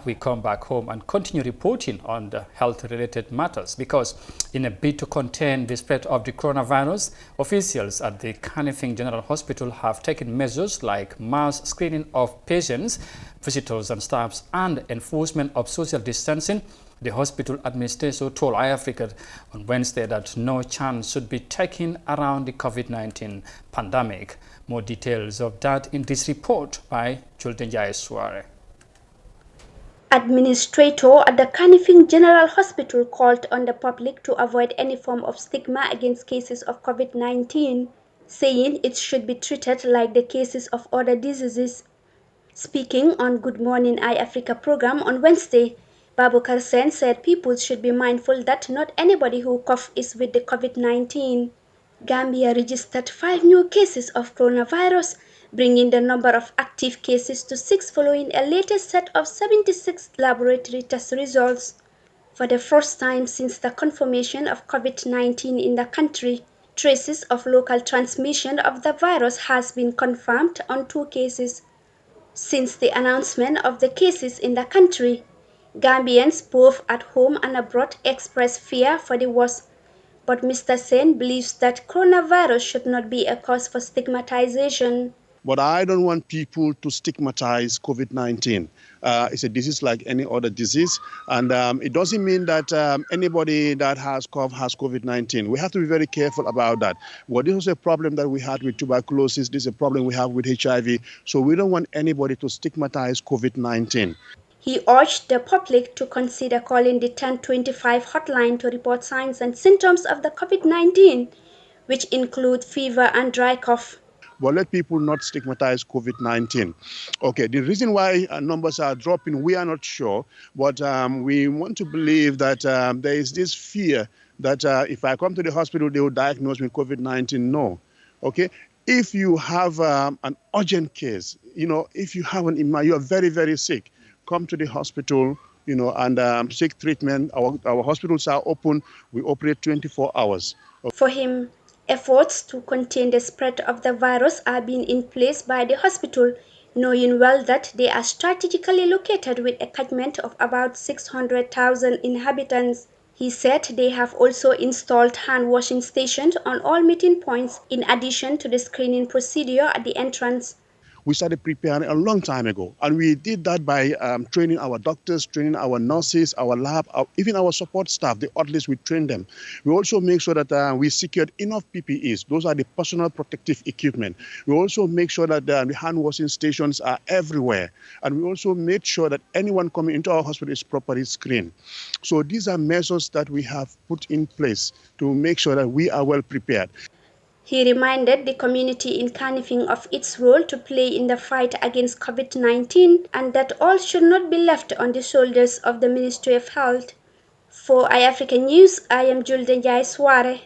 We come back home and continue reporting on the health-related matters because in a bid to contain the spread of the coronavirus, officials at the Kanifing General Hospital have taken measures like mass screening of patients, visitors and staffs, and enforcement of social distancing. The hospital administrator told iAfrica on Wednesday that no chance should be taken around the COVID-19 pandemic. More details of that in this report by Julden Suare. Administrator at the Kanifing General Hospital called on the public to avoid any form of stigma against cases of COVID-19, saying it should be treated like the cases of other diseases. Speaking on Good Morning iAfrica program on Wednesday, Babukar Sen said people should be mindful that not anybody who coughs is with the COVID-19. Gambia registered 5 new cases of coronavirus, bringing the number of active cases to 6 following a latest set of 76 laboratory test results. For the first time since the confirmation of COVID-19 in the country, traces of local transmission of the virus has been confirmed on 2 cases. Since the announcement of the cases in the country, Gambians both at home and abroad express fear for the worst. But Mr. Sen believes that coronavirus should not be a cause for stigmatization. But I don't want people to stigmatize COVID-19. It's a disease like any other disease, and it doesn't mean that anybody that has COVID-19. We have to be very careful about that. Well, this was a problem that we had with tuberculosis. This is a problem we have with HIV. So we don't want anybody to stigmatize COVID-19. He urged the public to consider calling the 1025 hotline to report signs and symptoms of the COVID-19, which include fever and dry cough. But let people not stigmatize COVID-19. Okay, the reason why numbers are dropping, we are not sure, but we want to believe that there is this fear that if I come to the hospital, they will diagnose me with COVID-19. No, okay? If you have an urgent case, if you have you are very, very sick, come to the hospital, and seek treatment. Our hospitals are open. We operate 24 hours. For him, efforts to contain the spread of the virus are being in place by the hospital, knowing well that they are strategically located with a catchment of about 600,000 inhabitants. He said they have also installed hand-washing stations on all meeting points in addition to the screening procedure at the entrance. We started preparing a long time ago, and we did that by training our doctors, training our nurses, our lab, even our support staff, the orderlies, we train them. We also make sure that we secured enough PPEs. Those are the personal protective equipment. We also make sure that the hand washing stations are everywhere. And we also made sure that anyone coming into our hospital is properly screened. So these are measures that we have put in place to make sure that we are well prepared. He reminded the community in Kanifing of its role to play in the fight against COVID-19 and that all should not be left on the shoulders of the Ministry of Health. For iAfrica News, I am Julden Suare.